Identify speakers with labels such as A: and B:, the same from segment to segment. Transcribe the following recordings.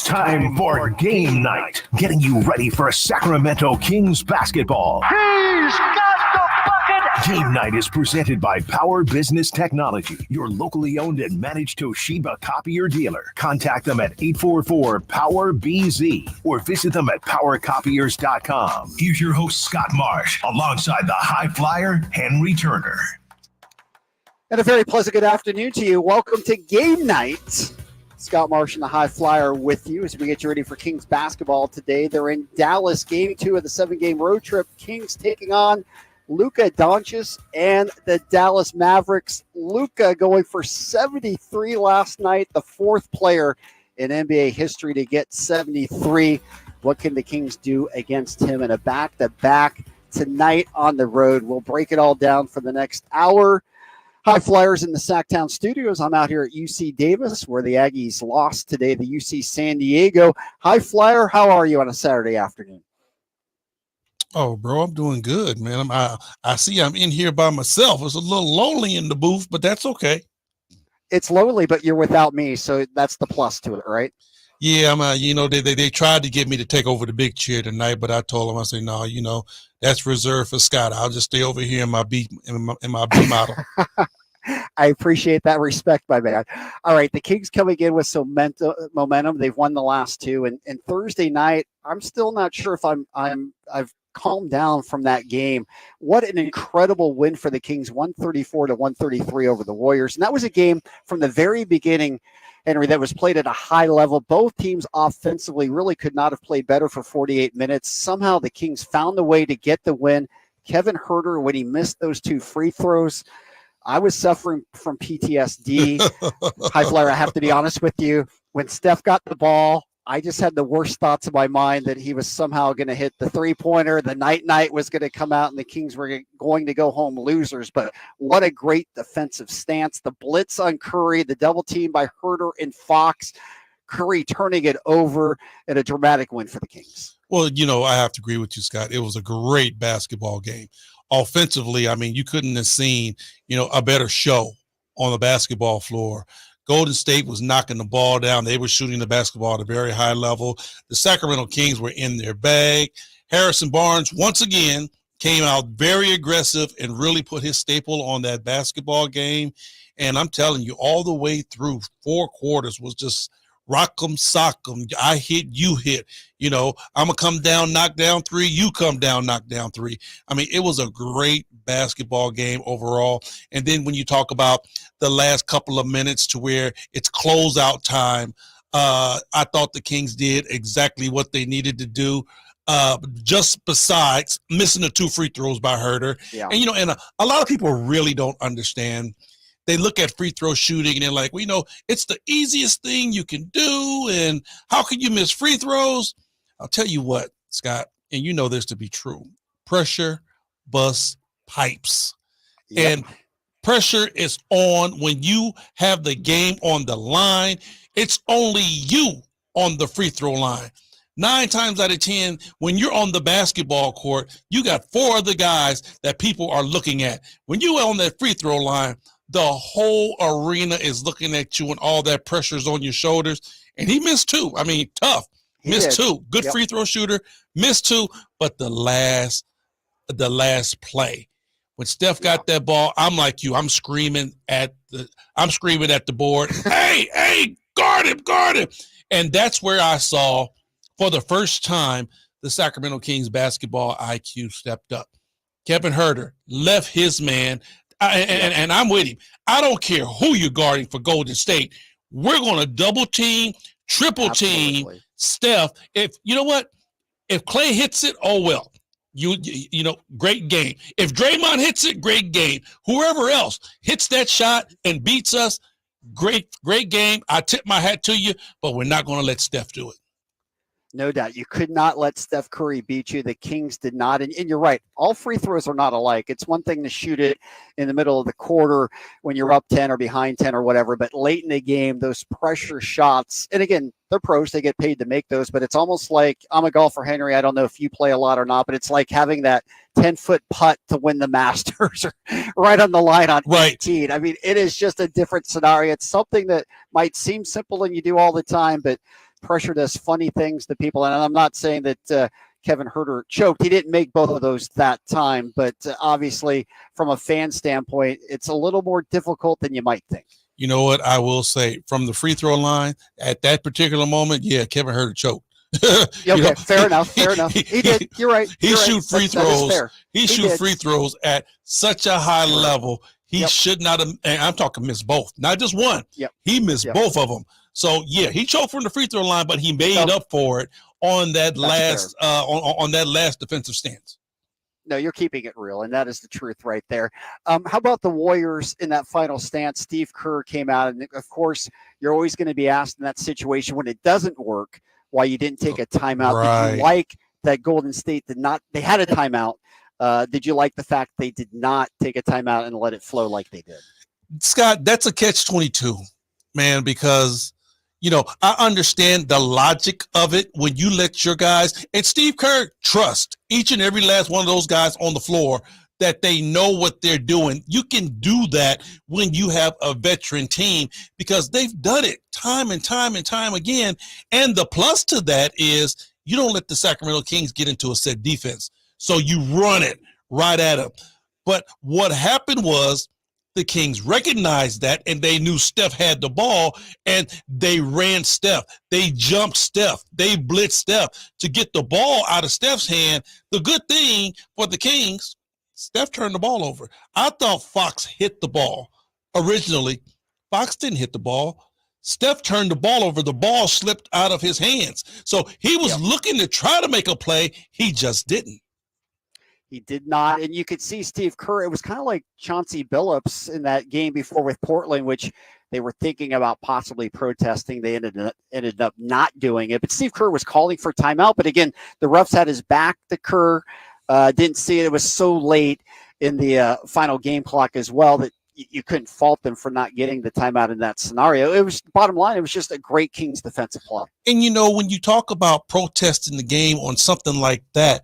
A: It's time for game night, getting you ready for Sacramento Kings basketball.
B: He's got the bucket!
A: Game night is presented by Power Business Technology, your locally owned and managed Toshiba copier dealer. Contact them at 844-POWER-BZ or visit them at powercopiers.com. Here's your host, Scott Marsh, alongside the high flyer, Henry Turner.
C: And a very pleasant good afternoon to you. Welcome to game night. Scott Marsh and the High Flyer with you as we get you ready for Kings basketball today. They're in Dallas, game 2 of the 7-game road trip. Kings taking on Luka Doncic and the Dallas Mavericks. Luka going for 73 last night, the 4th player in NBA history to get 73. What can the Kings do against him in a back-to-back tonight on the road? We'll break it all down for the next hour. High Flyers in the Sacktown studios. I'm out here at UC Davis, where the Aggies lost today to UC San Diego. High Flyer, how are you on a Saturday afternoon?
D: Oh, bro, I'm doing good, man. I see I'm in here by myself. It's a little lonely in the booth, but that's okay.
C: It's lonely, but you're without me, so that's the plus to it, right?
D: Yeah, they tried to get me to take over the big chair tonight, but I told them, I said, no, that's reserved for Scott. I'll just stay over here in my B model.
C: I appreciate that respect, my man. All right, the Kings coming in with some momentum. They've won the last 2, and Thursday night, I'm still not sure if I've calmed down from that game. What an incredible win for the Kings, 134-133 over the Warriors, and that was a game from the very beginning, Henry, that was played at a high level. Both teams offensively really could not have played better for 48 minutes. Somehow the Kings found a way to get the win. Kevin Huerter, when he missed those 2 free throws, I was suffering from PTSD. High Flyer, I have to be honest with you. When Steph got the ball, I just had the worst thoughts in my mind that he was somehow going to hit the three-pointer. The night was going to come out, and the Kings were going to go home losers. But what a great defensive stance. The blitz on Curry, the double team by Huerter and Fox. Curry turning it over, and a dramatic win for the Kings.
D: Well, I have to agree with you, Scott. It was a great basketball game. Offensively, you couldn't have seen, a better show on the basketball floor. Golden State was knocking the ball down. They were shooting the basketball at a very high level. The Sacramento Kings were in their bag. Harrison Barnes, once again, came out very aggressive and really put his staple on that basketball game. And I'm telling you, all the way through 4 quarters was just rock 'em, sock 'em. I hit, you hit. I'm going to come down, knock down 3. You come down, knock down 3. It was a great basketball game overall. And then when you talk about the last couple of minutes to where it's closeout time, I thought the Kings did exactly what they needed to do. Just besides missing the 2 free throws by Huerter. Yeah. And a lot of people really don't understand. They look at free throw shooting and they're like, it's the easiest thing you can do. And how can you miss free throws? I'll tell you what, Scott, and you know this to be true. Pressure busts pipes. Yep. And pressure is on when you have the game on the line. It's only you on the free throw line. 9 times out of 10, when you're on the basketball court, you got 4 other guys that people are looking at. When you're on that free throw line, the whole arena is looking at you and all that pressure is on your shoulders. And he missed 2. Tough. Missed 2. Good free throw shooter. Missed 2. But the last play, when Steph got that ball, I'm like you. I'm screaming at the board. Hey, guard him. And that's where I saw, for the first time, the Sacramento Kings basketball IQ stepped up. Kevin Huerter left his man. And I'm with him. I don't care who you're guarding for Golden State. We're going to double team, triple team Steph. If you know what, if Clay hits it, oh well. Great game. If Draymond hits it, great game. Whoever else hits that shot and beats us, great game. I tip my hat to you, but we're not going to let Steph do it.
C: No doubt. You could not let Steph Curry beat you. The Kings did not. And you're right. All free throws are not alike. It's one thing to shoot it in the middle of the quarter when you're up 10 or behind 10 or whatever. But late in the game, those pressure shots, and again, they're pros. They get paid to make those. But it's almost like, I'm a golfer, Henry. I don't know if you play a lot or not, but it's like having that 10-foot putt to win the Masters right on the line on 18. It is just a different scenario. It's something that might seem simple and you do all the time, but pressure does funny things to people. And I'm not saying that Kevin Huerter choked. He didn't make both of those that time, but obviously from a fan standpoint, it's a little more difficult than you might think.
D: You know what? I will say from the free throw line at that particular moment, yeah, Kevin Huerter choked.
C: Okay, fair enough. He did. You're right.
D: He shoot free throws. He shoot
C: did.
D: free throws at such a high level. He should not have. And I'm talking missed both, not just one. He missed both of them. So yeah, he choked from the free throw line, but he made up for it on that last on that last defensive stance.
C: No, you're keeping it real, and that is the truth right there. How about the Warriors in that final stance? Steve Kerr came out, and of course, you're always going to be asked in that situation when it doesn't work why you didn't take a timeout.
D: Right.
C: Did you like that Golden State did not? They had a timeout. Did you like the fact they did not take a timeout and let it flow like they did?
D: Scott, that's a catch-22, man, because I understand the logic of it when you let your guys, and Steve Kerr trust each and every last one of those guys on the floor that they know what they're doing. You can do that when you have a veteran team because they've done it time and time and time again. And the plus to that is you don't let the Sacramento Kings get into a set defense. So you run it right at them. But what happened was the Kings recognized that, and they knew Steph had the ball, and they ran Steph. They jumped Steph. They blitzed Steph to get the ball out of Steph's hand. The good thing for the Kings, Steph turned the ball over. I thought Fox hit the ball originally. Fox didn't hit the ball. Steph turned the ball over. The ball slipped out of his hands. So he was looking to try to make a play. He just didn't.
C: He did not. And you could see Steve Kerr. It was kind of like Chauncey Billups in that game before with Portland, which they were thinking about possibly protesting. They ended up not doing it. But Steve Kerr was calling for timeout. But again, the refs had his back to Kerr. Didn't see it. It was so late in the final game clock as well that you couldn't fault them for not getting the timeout in that scenario. It was, bottom line, it was just a great Kings defensive play.
D: And, when you talk about protesting the game on something like that,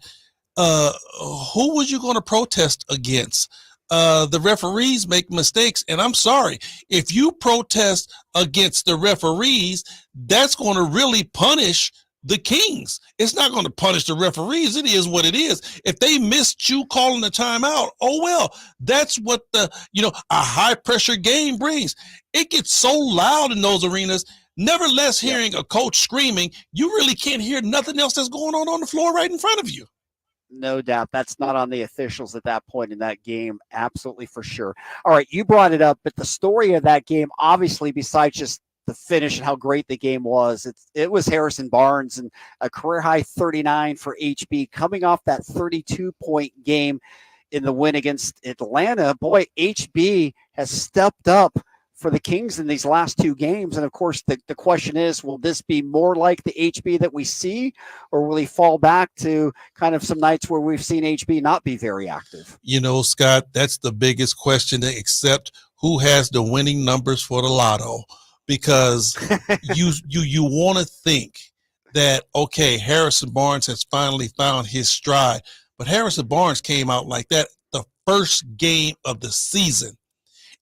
D: who was you going to protest against? The referees make mistakes, and I'm sorry. If you protest against the referees, that's going to really punish the Kings. It's not going to punish the referees. It is what it is. If they missed you calling the timeout, oh well. That's what a high pressure game brings. It gets so loud in those arenas. Nevertheless, hearing a coach screaming, you really can't hear nothing else that's going on the floor right in front of you.
C: No doubt. That's not on the officials at that point in that game. Absolutely, for sure. All right, you brought it up, but the story of that game, obviously, besides just the finish and how great the game was, it was Harrison Barnes and a career-high 39 for HB coming off that 32-point game in the win against Atlanta. Boy, HB has stepped up for the Kings in these last two games. And of course, the question is, will this be more like the HB that we see, or will he fall back to kind of some nights where we've seen HB not be very active?
D: Scott, that's the biggest question, except who has the winning numbers for the lotto, because you want to think that, okay, Harrison Barnes has finally found his stride, but Harrison Barnes came out like that the first game of the season.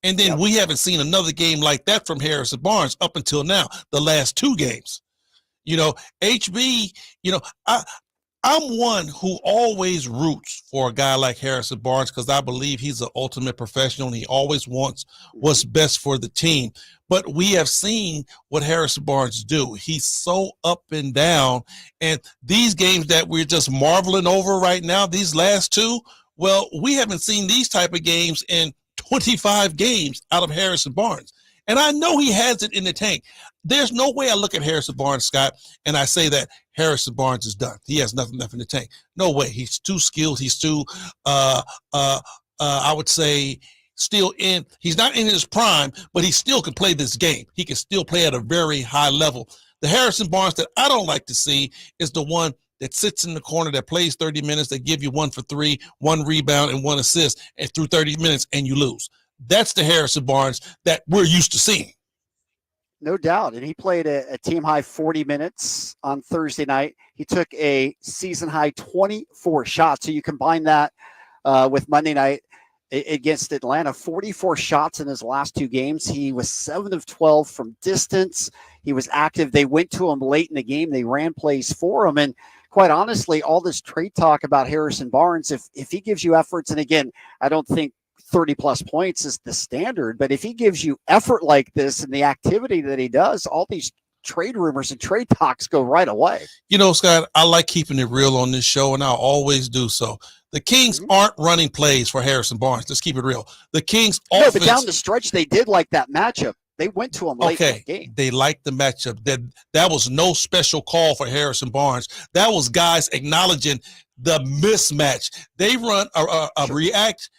D: And then we haven't seen another game like that from Harrison Barnes up until now, the last two games. HB, I'm one who always roots for a guy like Harrison Barnes because I believe he's an ultimate professional and he always wants what's best for the team. But we have seen what Harrison Barnes do. He's so up and down. And these games that we're just marveling over right now, these last two, well, we haven't seen these type of games in 25 games out of Harrison Barnes. And I know he has it in the tank. There's no way I look at Harrison Barnes, Scott, and I say that Harrison Barnes is done. He has nothing left in the tank. No way. He's too skilled. He's too, I would say, he's not in his prime, but he still can play this game. He can still play at a very high level. The Harrison Barnes that I don't like to see is the one that sits in the corner, that plays 30 minutes, that give you 1 for 3, 1 rebound, and 1 assist, and through 30 minutes, and you lose. That's the Harrison Barnes that we're used to seeing.
C: No doubt. And he played a team-high 40 minutes on Thursday night. He took a season-high 24 shots. So you combine that with Monday night, against Atlanta. 44 shots in his last 2 games. He was 7 of 12 from distance. He was active. They went to him late in the game. They ran plays for him. And quite honestly, all this trade talk about Harrison Barnes, if he gives you efforts, and again, I don't think 30-plus points is the standard, but if he gives you effort like this and the activity that he does, all these trade rumors and trade talks go right away.
D: You know, Scott, I like keeping it real on this show, and I'll always do so. The Kings aren't running plays for Harrison Barnes. Let's keep it real. The Kings offense.
C: No, but down the stretch, they did like that matchup. They went to him late in the game.
D: They liked the matchup. That was no special call for Harrison Barnes. That was guys acknowledging the mismatch. They run a react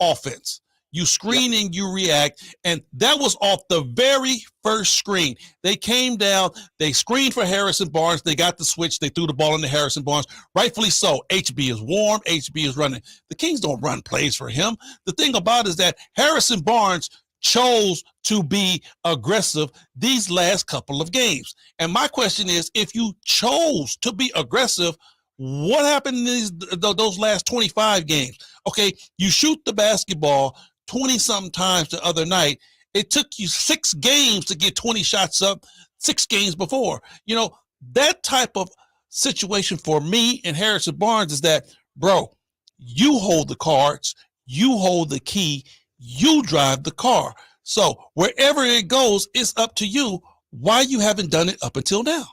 D: offense. You screen and you react, and that was off the very first screen. They came down, they screened for Harrison Barnes, they got the switch, they threw the ball into Harrison Barnes. Rightfully so. HB is warm, HB is running. The Kings don't run plays for him. The thing about it is that Harrison Barnes chose to be aggressive these last couple of games. And my question is, if you chose to be aggressive, what happened in those last 25 games? Okay, you shoot the basketball 20-something times the other night. It took you 6 games to get 20 shots up 6 games before. You know, that type of situation for me and Harrison Barnes is that, bro, you hold the cards, you hold the key, you drive the car. So wherever it goes, it's up to you why you haven't done it up until now.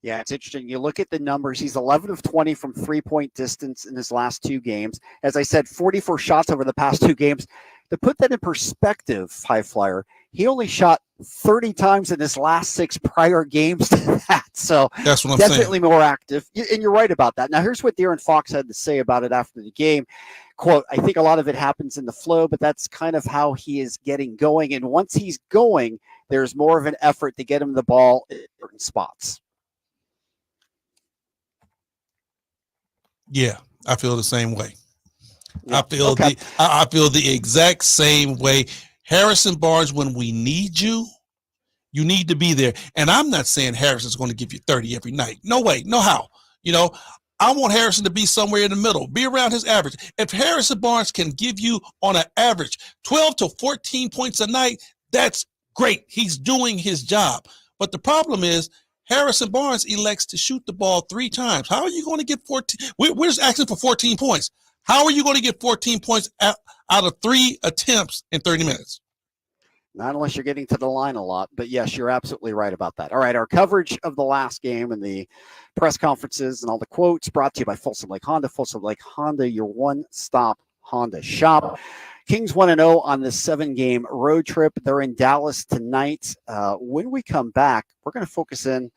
C: Yeah, it's interesting. You look at the numbers. He's 11 of 20 from three-point distance in his last 2 games. As I said, 44 shots over the past 2 games. To put that in perspective, High Flyer, he only shot 30 times in his last 6 prior games to that. So
D: that's what I'm
C: definitely
D: saying.
C: More active. And you're right about that. Now, here's what De'Aaron Fox had to say about it after the game. Quote, I think a lot of it happens in the flow, but that's kind of how he is getting going. And once he's going, there's more of an effort to get him the ball in certain spots.
D: Yeah, I feel the same way.
C: Yeah.
D: I feel the exact same way. Harrison Barnes, when we need you, you need to be there. And I'm not saying Harrison's going to give you 30 every night. No way, no how. You know, I want Harrison to be somewhere in the middle, be around his average. If Harrison Barnes can give you on an average 12 to 14 points a night, that's great. He's doing his job. But the problem is, Harrison Barnes elects to shoot the ball 3 times. How are you going to get 14? We're just asking for 14 points. How are you going to get 14 points out of 3 attempts in 30 minutes?
C: Not unless you're getting to the line a lot. But yes, you're absolutely right about that. All right, our coverage of the last game and the press conferences and all the quotes brought to you by Folsom Lake Honda. Folsom Lake Honda, your one-stop Honda shop. Kings 1-0 on this 7-game road trip. They're in Dallas tonight. When we come back, we're going to focus in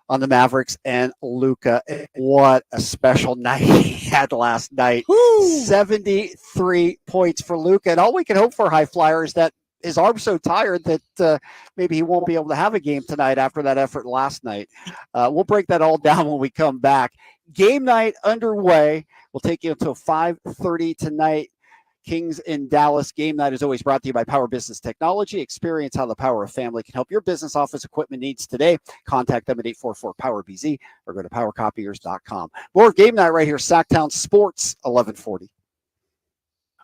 C: on the Mavericks and Luka. What a special night he had last night. Woo! 73 points for Luka. And all we can hope for, High Flyer, is that his arm's so tired that maybe he won't be able to have a game tonight after that effort last night. We'll break that all down when we come back. Game night underway. We'll take you until 5:30 tonight. Kings in Dallas. Game night is always brought to you by Power Business Technology. Experience how the power of family can help your business office equipment needs today. Contact them at 844-POWER-BZ or go to powercopiers.com. More of Game Night right here, Sacktown Sports, 1140.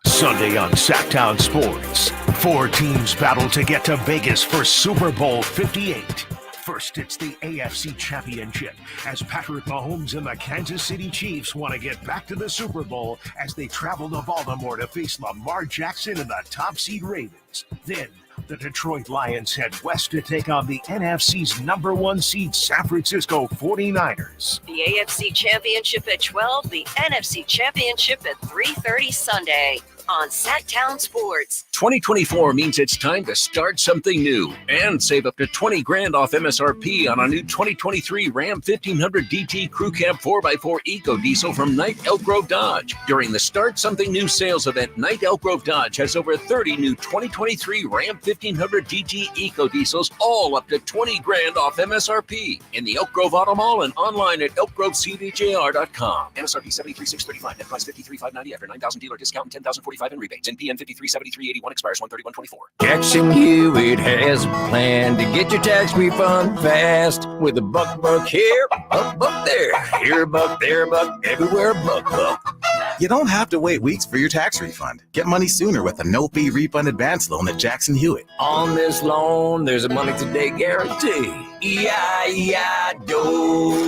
A: Sunday on Sacktown Sports. 4 teams battle to get to Vegas for Super Bowl 58. First, it's the AFC Championship as Patrick Mahomes and the Kansas City Chiefs want to get back to the Super Bowl as they travel to Baltimore to face Lamar Jackson and the top seed Ravens. Then, the Detroit Lions head west to take on the NFC's #1 seed San Francisco 49ers.
E: The AFC Championship at 12, the NFC Championship at 3:30 Sunday on Sacktown Sports.
F: 2024 means it's time to start something new and save up to $20,000 off MSRP on a new 2023 Ram 1500 DT Crew Cab 4x4 Eco Diesel from Knight Elk Grove Dodge. During the Start Something New sales event, Knight Elk Grove Dodge has over 30 new 2023 Ram 1500 DT Eco Diesels, all up to $20,000 off MSRP in the Elk Grove Auto Mall and online at elkgrovecdjr.com. MSRP $73,635, net price $53,590 after $9,000 dealer discount and $10,045 in rebates. NPN 537381 expires 1/31/24.
G: Jackson Hewitt has a plan to get your tax refund fast with a buck here, a buck there. Here a buck, there a buck, everywhere a buck.
H: You don't have to wait weeks for your tax refund. Get money sooner with a no-fee refund advance loan at Jackson Hewitt.
G: On this loan, there's a money today guarantee. E-I-E-I-DO.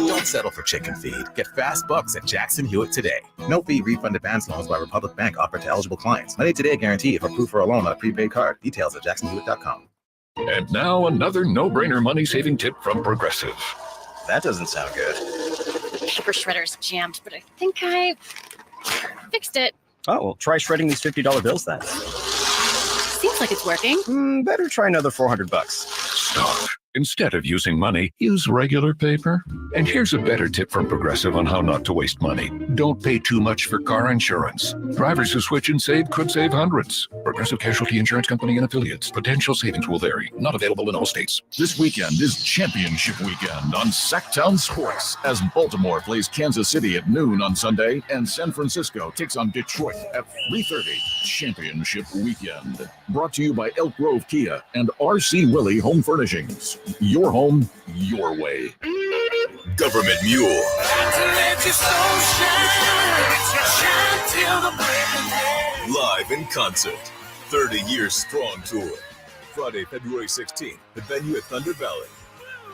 H: Don't settle for chicken feed. Get fast bucks at Jackson Hewitt today. No-fee refund advance loans by Republic Bank offered to eligible clients. Money today guarantee if approved for a loan on a prepaid card. Details at jacksonhewitt.com.
I: And now another no-brainer money-saving tip from Progressive.
H: That doesn't sound good.
J: Paper shredder's jammed, but I think I fixed it.
K: Oh, well, try shredding these $50 bills then.
J: Seems like it's working.
K: Better try another $400.
I: Stop. Instead of using money, use regular paper. And here's a better tip from Progressive on how not to waste money. Don't pay too much for car insurance. Drivers who switch and save could save hundreds. Progressive Casualty Insurance Company and Affiliates. Potential savings will vary. Not available in all states.
L: This weekend is championship weekend on Sacktown Sports as Baltimore plays Kansas City at noon on Sunday and San Francisco takes on Detroit at 3:30. Championship weekend. Brought to you by Elk Grove Kia and R.C. Willey Home Furnishings. Your home, your way.
A: Government Mule. Live in concert. 30 years strong tour. Friday, February 16th. The venue at Thunder Valley.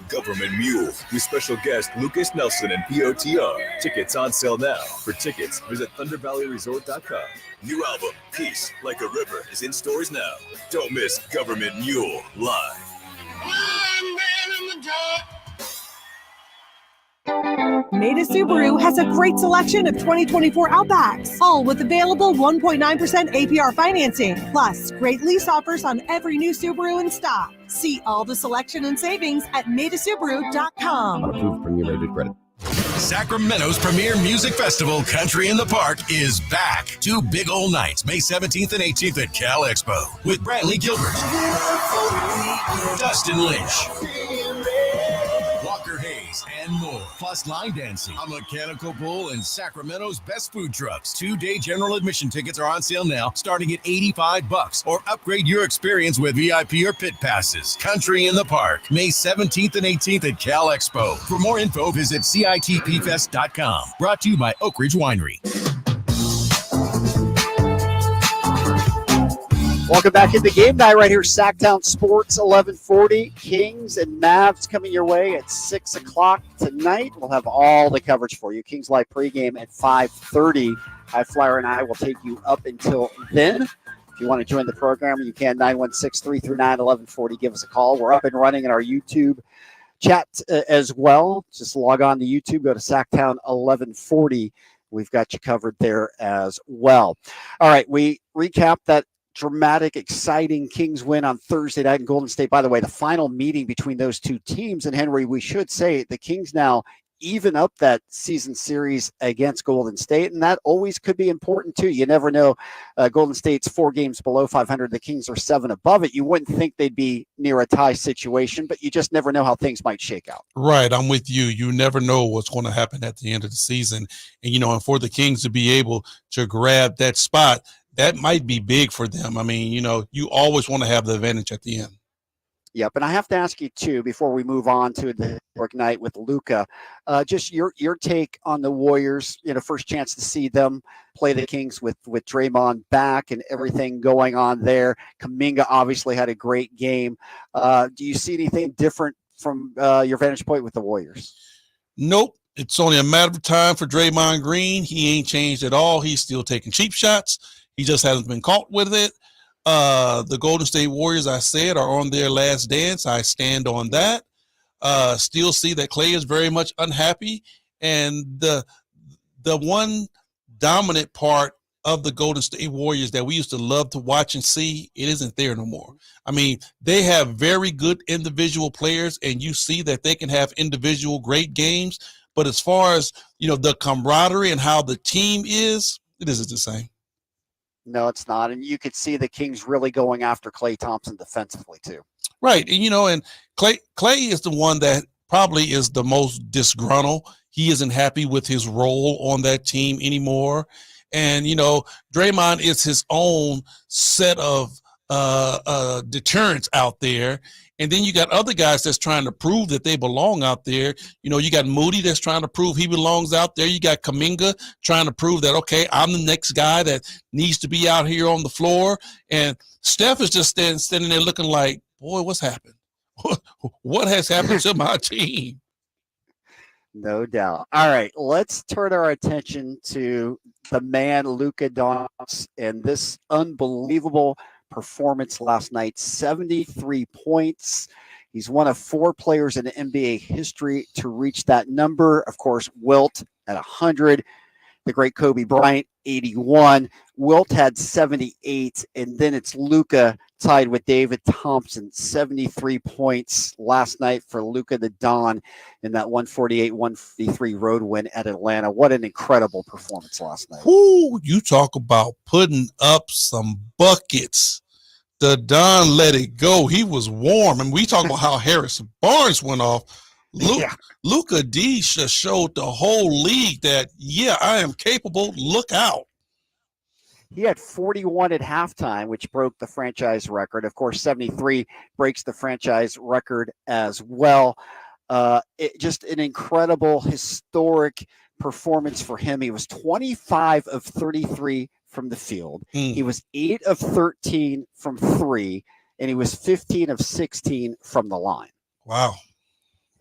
A: Government Mule with special guest Lucas Nelson and POTR. Tickets on sale now. For tickets, visit ThunderValleyResort.com. New album, Peace Like a River, is in stores now. Don't miss Government Mule live.
M: Maida Subaru has a great selection of 2024 Outbacks, all with available 1.9% APR financing, plus great lease offers on every new Subaru in stock. See all the selection and savings at maidasubaru.com.
K: Unapproved Premier Rated Credit.
N: Sacramento's premier music festival, Country in the Park, is back. 2 big old nights, May 17th and 18th at Cal Expo, with Bradley Gilbert, Dustin Lynch, Walker Hayes, and more. Plus line dancing, a mechanical bull, and Sacramento's best food trucks. 2-day general admission tickets are on sale now, starting at $85, or upgrade your experience with VIP or pit passes. Country in the Park, May 17th and 18th at Cal Expo. For more info, visit CITPfest.com. Brought to you by Oak Ridge Winery.
C: Welcome back into Game Night right here, Sacktown Sports 1140. Kings and Mavs coming your way at 6 o'clock tonight. We'll have all the coverage for you. Kings Live pregame at 5:30. High Flyer and I will take you up until then. If you want to join the program, you can 916-339-1140. Give us a call. We're up and running in our YouTube chat as well. Just log on to YouTube, go to Sacktown 1140. We've got you covered there as well. All right, we recap that dramatic, exciting Kings win on Thursday night in Golden State. By the way, the final meeting between those two teams, and Henry, we should say the Kings now even up that season series against Golden State, and that always could be important too. You never know. Golden State's 4 games below 500. The Kings are 7 above it. You wouldn't think they'd be near a tie situation, but you just never know how things might shake out.
D: Right. I'm with you. You never know what's going to happen at the end of the season. And, and for the Kings to be able to grab that spot, that might be big for them. I mean, you always want to have the advantage at the end.
C: Yep, and I have to ask you too before we move on to the work night with Luka, just your take on the Warriors. First chance to see them play the Kings with Draymond back and everything going on there. Kuminga obviously had a great game. Do you see anything different from your vantage point with the Warriors?
D: Nope. It's only a matter of time for Draymond Green. He ain't changed at all. He's still taking cheap shots. He just hasn't been caught with it. The Golden State Warriors, I said, are on their last dance. I stand on that. Still see that Klay is very much unhappy. And the one dominant part of the Golden State Warriors that we used to love to watch and see, it isn't there no more. I mean, they have very good individual players, and you see that they can have individual great games. But as far as, the camaraderie and how the team is, it isn't the same.
C: No, it's not. And you could see the Kings really going after Klay Thompson defensively too.
D: Right. And, and Klay is the one that probably is the most disgruntled. He isn't happy with his role on that team anymore. And, Draymond is his own set of deterrents out there. And then you got other guys that's trying to prove that they belong out there. You know, you got Moody that's trying to prove he belongs out there. You got Kuminga trying to prove that, okay, I'm the next guy that needs to be out here on the floor. And Steph is just standing there looking like, boy, what's happened? What has happened to my team?
C: No doubt. All right, let's turn our attention to the man, Luka Doncic, and this unbelievable performance last night. 73 points. He's one of 4 players in NBA history to reach that number. Of course, Wilt at 100. The great Kobe Bryant, 81. Wilt had 78, and then it's Luka tied with David Thompson, 73 points last night for Luka the Don in that 148-153 road win at Atlanta. What an incredible performance last night.
D: Woo, you talk about putting up some buckets. The Don let it go. He was warm, and we talk about how Harrison Barnes went off. Luka D just showed the whole league that, yeah, I am capable. Look out.
C: He had 41 at halftime, which broke the franchise record. Of course, 73 breaks the franchise record as well. Just an incredible, historic performance for him. He was 25 of 33 from the field. He was 8 of 13 from 3, and he was 15 of 16 from the line.
D: Wow.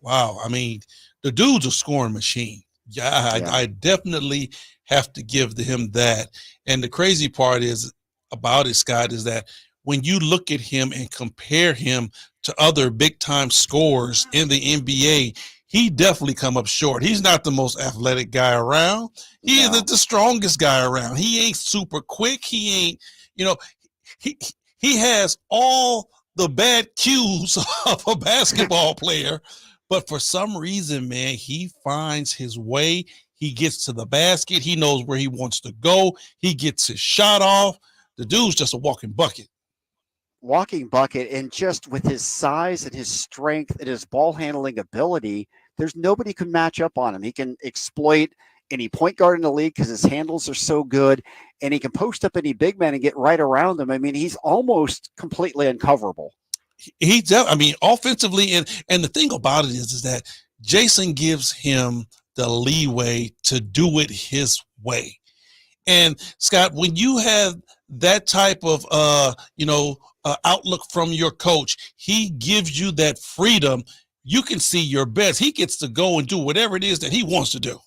D: I mean, the dude's a scoring machine. I definitely have to give to him that. And the crazy part is about it, Scott, is that when you look at him and compare him to other big-time scorers in the NBA, he definitely come up short. He's not the most athletic guy around. He isn't the strongest guy around. He ain't super quick. He ain't, he has all the bad cues of a basketball player. But for some reason, man, he finds his way. He gets to the basket. He knows where he wants to go. He gets his shot off. The dude's just a walking bucket.
C: And just with his size and his strength and his ball handling ability, there's nobody can match up on him. He can exploit any point guard in the league because his handles are so good, and he can post up any big man and get right around them. I mean, he's almost completely uncoverable.
D: Offensively, and the thing about it is that Jason gives him the leeway to do it his way. And Scott, when you have that type of outlook from your coach, he gives you that freedom. You can see your best. He gets to go and do whatever it is that he wants to do.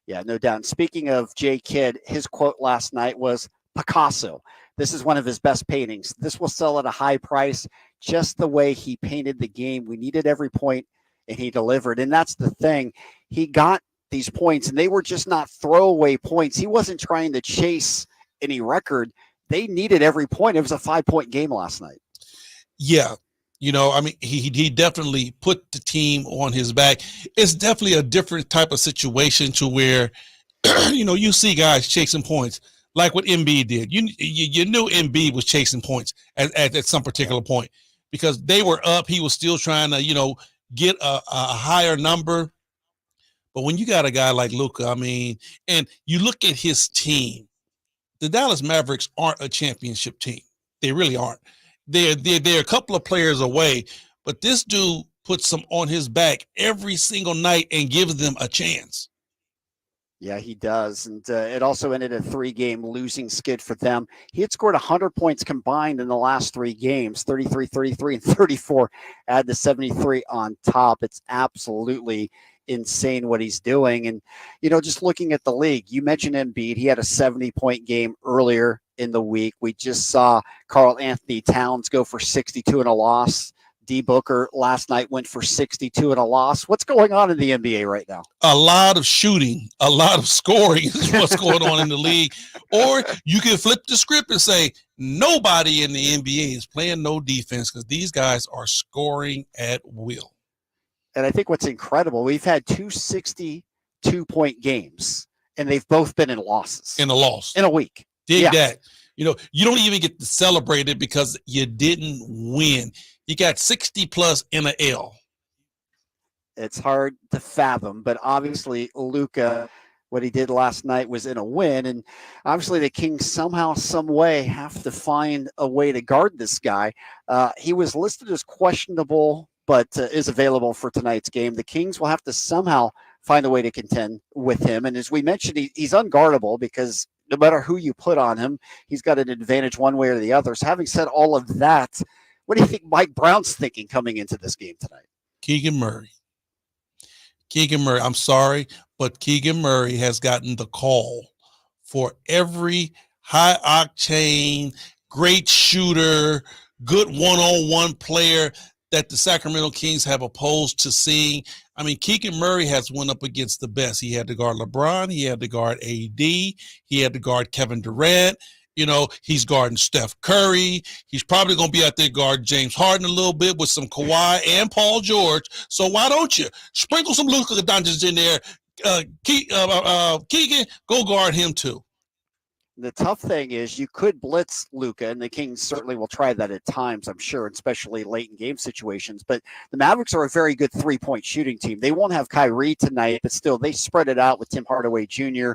C: Yeah, no doubt. And speaking of J. Kidd, his quote last night was Picasso. This is one of his best paintings. This will sell at a high price. Just the way he painted the game. We needed every point, and he delivered. And that's the thing. He got these points, and they were just not throwaway points. He wasn't trying to chase any record. They needed every point. It was a 5-point game last night.
D: Yeah. He definitely put the team on his back. It's definitely a different type of situation to where, you see guys chasing points like what Embiid did. You knew Embiid was chasing points at some particular point because they were up. He was still trying to, get a higher number. But when you got a guy like Luka, and you look at his team, the Dallas Mavericks aren't a championship team. They really aren't. They're a couple of players away, but this dude puts them on his back every single night and gives them a chance.
C: Yeah, he does. And it also ended a 3-game losing skid for them. He had scored 100 points combined in the last 3 games, 33, 33, and 34. Add the 73 on top. It's absolutely insane what he's doing. And, just looking at the league, you mentioned Embiid. He had a 70-point game earlier in the week. We just saw Karl Anthony Towns go for 62 and a loss. D. Booker last night went for 62 and a loss. What's going on in the NBA right now?
D: A lot of shooting, a lot of scoring is what's going on in the league. Or you can flip the script and say nobody in the NBA is playing no defense because these guys are scoring at will.
C: And I think what's incredible, we've had 2 62-point games, and they've both been in losses.
D: In a loss.
C: In a week.
D: Dig that. You don't even get to celebrate it because you didn't win. You got 60 plus in an L.
C: It's hard to fathom, but obviously Luka what he did last night was in a win. And obviously the Kings somehow, some way have to find a way to guard this guy. He was listed as questionable, but is available for tonight's game. The Kings will have to somehow find a way to contend with him. And as we mentioned, he's unguardable because no matter who you put on him, he's got an advantage one way or the other. So having said all of that, what do you think Mike Brown's thinking coming into this game tonight?
D: Keegan Murray. I'm sorry, but Keegan Murray has gotten the call for every high-octane, great shooter, good one-on-one player that the Sacramento Kings have opposed to seeing. I mean, Keegan Murray has went up against the best. He had to guard LeBron. He had to guard AD. He had to guard Kevin Durant. You know, he's guarding Steph Curry. He's probably going to be out there guarding James Harden a little bit with some Kawhi and Paul George. So why don't you sprinkle some Luka Doncic in there? Keegan, go guard him too.
C: The tough thing is you could blitz Luka, and the Kings certainly will try that at times, I'm sure, especially late in game situations. But the Mavericks are a very good three-point shooting team. They won't have Kyrie tonight, but still they spread it out with Tim Hardaway Jr.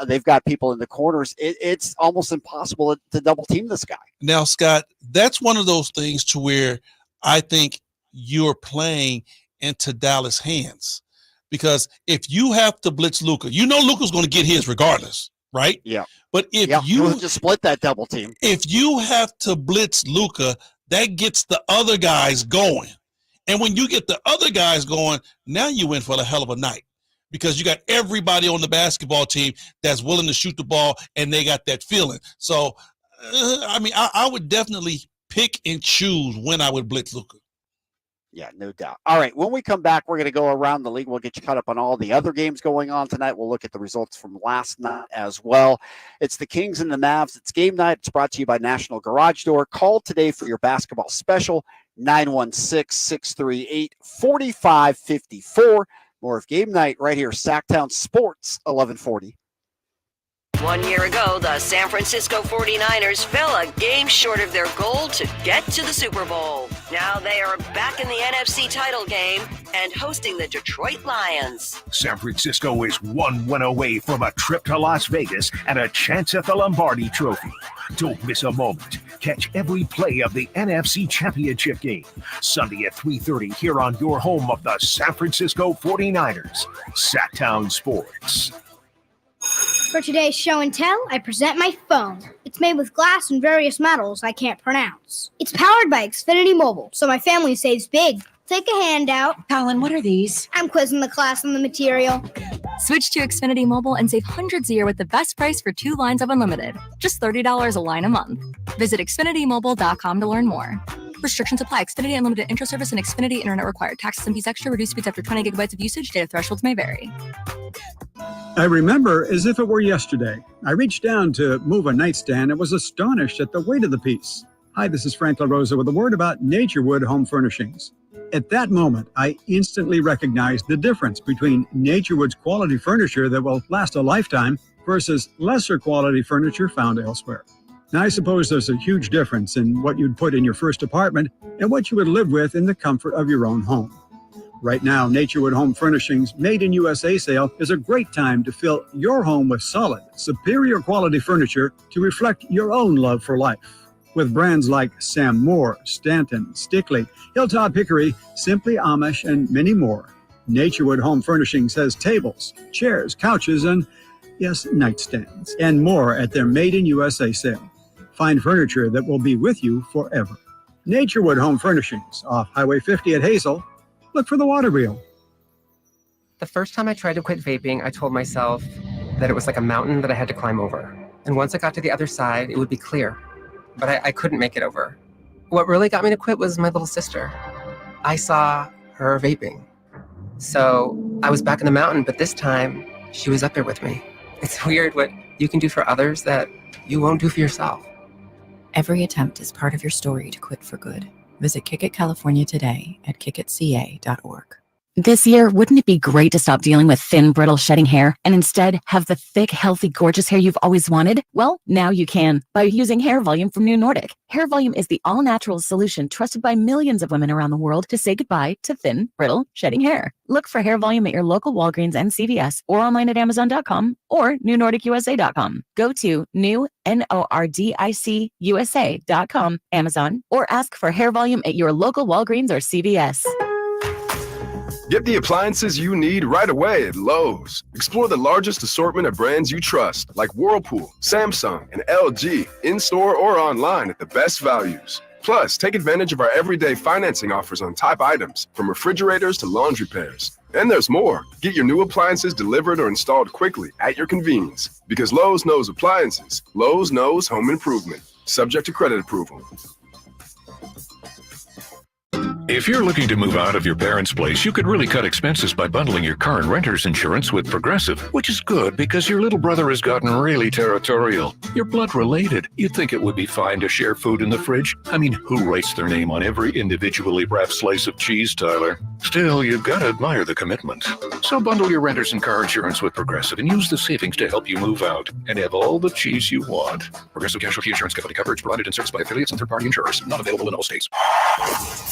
C: They've got people in the corners. It's almost impossible to double team this guy.
D: Now, Scott, that's one of those things to where I think you're playing into Dallas' hands. Because if you have to blitz Luka, you know Luka's going to get his regardless. Right?
C: Yeah.
D: But if
C: you just split that double team,
D: if you have to blitz Luka, that gets the other guys going. And when you get the other guys going, now you in for a hell of a night because you got everybody on the basketball team that's willing to shoot the ball and they got that feeling. So, I would definitely pick and choose when I would blitz Luka.
C: Yeah, no doubt. All right, when we come back, we're going to go around the league. We'll get you caught up on all the other games going on tonight. We'll look at the results from last night as well. It's the Kings and the Mavs. It's game night. It's brought to you by National Garage Door. Call today for your basketball special, 916-638-4554. More of game night right here, Sacktown Sports, 1140.
E: 1 year ago, the San Francisco 49ers fell a game short of their goal to get to the Super Bowl. Now they are back in the NFC title game and hosting the Detroit Lions.
A: San Francisco is one win away from a trip to Las Vegas and a chance at the Lombardi Trophy. Don't miss a moment. Catch every play of the NFC Championship game. Sunday at 3:30 here on your home of the San Francisco 49ers. Sacktown Sports.
O: For today's show and tell, I present my phone. It's made with glass and various metals I can't pronounce. It's powered by Xfinity Mobile, so my family saves big. Take a handout.
P: Colin, what are these?
O: I'm quizzing the class on the material.
Q: Switch to Xfinity Mobile and save hundreds a year with the best price for 2 lines of unlimited. Just $30 a line a month. Visit XfinityMobile.com to learn more. Restrictions apply. Xfinity Unlimited Intro Service and Xfinity Internet required. Taxes and fees extra. Reduced speeds after 20 gigabytes of usage. Data thresholds may vary.
R: I remember as if it were yesterday. I reached down to move a nightstand and was astonished at the weight of the piece. Hi, this is Frank LaRosa with a word about Naturewood Home Furnishings. At that moment, I instantly recognized the difference between Naturewood's quality furniture that will last a lifetime versus lesser quality furniture found elsewhere. Now, I suppose there's a huge difference in what you'd put in your first apartment and what you would live with in the comfort of your own home. Right now, Naturewood Home Furnishings Made in USA sale is a great time to fill your home with solid, superior quality furniture to reflect your own love for life. With brands like Sam Moore, Stanton, Stickley, Hilltop Hickory, Simply Amish, and many more, Naturewood Home Furnishings has tables, chairs, couches, and, yes, nightstands, and more at their Made in USA sale. Find furniture that will be with you forever. Naturewood Home Furnishings, off Highway 50 at Hazel. Look for the water wheel.
S: The first time I tried to quit vaping, I told myself that it was like a mountain that I had to climb over. And once I got to the other side, it would be clear. But I couldn't make it over. What really got me to quit was my little sister. I saw her vaping. So I was back in the mountain, but this time she was up there with me. It's weird what you can do for others that you won't do for yourself.
T: Every attempt is part of your story to quit for good. Visit Kick It California today at kickitca.org. This year, wouldn't it be great to stop dealing with thin, brittle, shedding hair and instead have the thick, healthy, gorgeous hair you've always wanted? Well, now you can by using Hair Volume from New Nordic. Hair Volume is the all-natural solution trusted by millions of women around the world to say goodbye to thin, brittle, shedding hair. Look for Hair Volume at your local Walgreens and CVS or online at Amazon.com or NewNordicUSA.com. Go to NewNordicUSA.com, Amazon, or ask for Hair Volume at your local Walgreens or CVS.
P: Get the appliances you need right away at Lowe's. Explore the largest assortment of brands you trust, like Whirlpool, Samsung, and LG, in-store or online at the best values. Plus, take advantage of our everyday financing offers on top items, from refrigerators to laundry pairs. And there's more. Get your new appliances delivered or installed quickly at your convenience. Because Lowe's knows appliances. Lowe's knows home improvement. Subject to credit approval.
I: If you're looking to move out of your parents' place, you could really cut expenses by bundling your car and renter's insurance with Progressive, which is good because your little brother has gotten really territorial. You're blood related. You'd think it would be fine to share food in the fridge. I mean, who writes their name on every individually wrapped slice of cheese, Tyler? Still, you've got to admire the commitment. So bundle your renter's and car insurance with Progressive and use the savings to help you move out and have all the cheese you want. Progressive Casualty Insurance Company. Coverage provided and serviced by affiliates and third-party insurers. Not available in all states.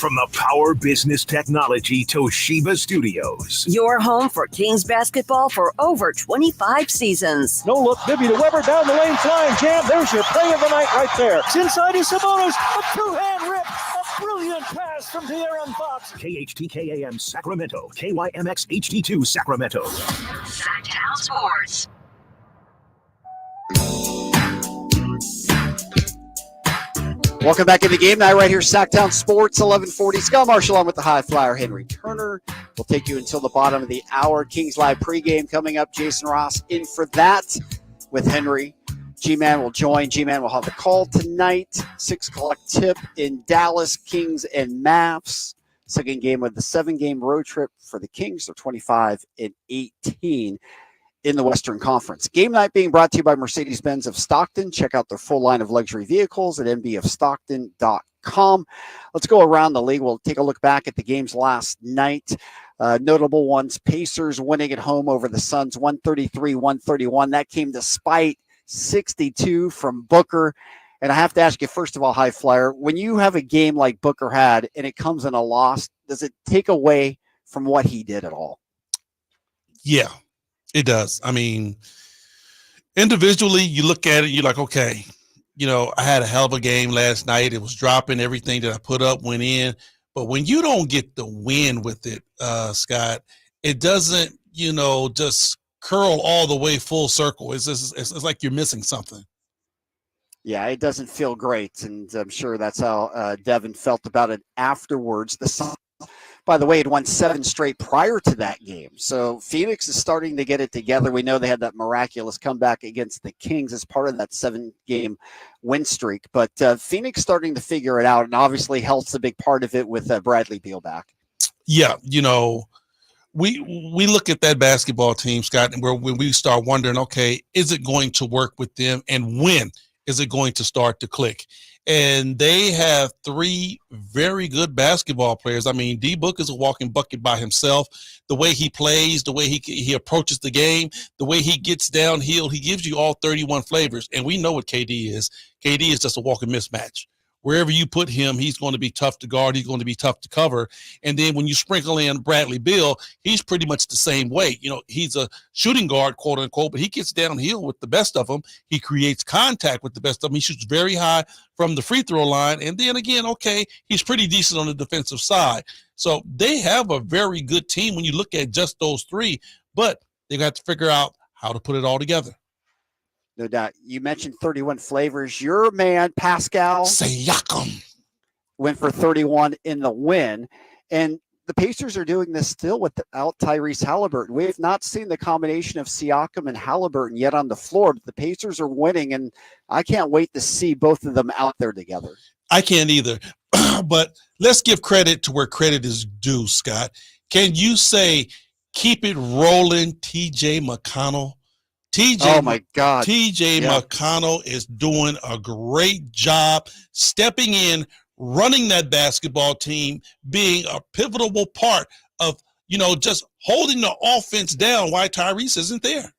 A: From the Power Business Technology Toshiba Studios.
E: Your home for Kings basketball for over 25 seasons.
B: No look, Bibby to Weber down the lane, flying jam. There's your play of the night right there. It's inside is Sabonis, a two-hand rip, a brilliant pass from De'Aaron Fox.
A: KHTKAM Sacramento, KYMX HD2 Sacramento.
E: Sacktown Sports.
C: Welcome back in the game night right here, Sacktown Sports, 1140. Scott Marshall on with the high flyer, Henry Turner. We'll take you until the bottom of the hour. Kings Live pregame coming up. Jason Ross in for that with Henry. G-Man will join. G-Man will have the call tonight. 6 o'clock tip in Dallas, Kings and Mavs. Second game of the 7-game road trip for the Kings. They're 25-18. In the Western Conference. Game night being brought to you by Mercedes-Benz of Stockton. Check out their full line of luxury vehicles at mbofstockton.com. Let's go around the league. We'll take a look back at the games last night. Notable ones, Pacers winning at home over the Suns, 133-131. That came despite 62 from Booker. And I have to ask you, first of all, High Flyer, when you have a game like Booker had and it comes in a loss, does it take away from what he did at all?
D: Yeah. It does. I mean, individually, you look at it, you're like, okay, I had a hell of a game last night. It was dropping. Everything that I put up went in. But when you don't get the win with it, Scott, it doesn't, just curl all the way full circle. It's like you're missing something.
C: Yeah, it doesn't feel great. And I'm sure that's how Devin felt about it afterwards. The Suns, by the way, had won 7 straight prior to that game. So Phoenix is starting to get it together. We know they had that miraculous comeback against the Kings as part of that 7-game win streak. But Phoenix starting to figure it out, and obviously health's a big part of it with Bradley Beal back.
D: Yeah, we look at that basketball team, Scott, and when we start wondering, okay, is it going to work with them, and when is it going to start to click? And they have 3 very good basketball players. I mean, D Book is a walking bucket by himself. The way he plays, the way he approaches the game, the way he gets downhill, he gives you all 31 flavors. And we know what KD is. KD is just a walking mismatch. Wherever you put him, he's going to be tough to guard. He's going to be tough to cover. And then when you sprinkle in Bradley Beal, he's pretty much the same way. He's a shooting guard, quote unquote, but he gets downhill with the best of them. He creates contact with the best of them. He shoots very high from the free throw line. And then again, okay, he's pretty decent on the defensive side. So they have a very good team when you look at just those 3, but they got to figure out how to put it all together.
C: No doubt. You mentioned 31 flavors. Your man, Pascal
D: Siakam,
C: went for 31 in the win. And the Pacers are doing this still without Tyrese Halliburton. We have not seen the combination of Siakam and Halliburton yet on the floor, but the Pacers are winning, and I can't wait to see both of them out there together.
D: I can't either. But let's give credit to where credit is due, Scott. Can you say, keep it rolling, TJ McConnell?
C: Oh my God.
D: TJ McConnell is doing a great job stepping in, running that basketball team, being a pivotal part of, just holding the offense down while Tyrese isn't there.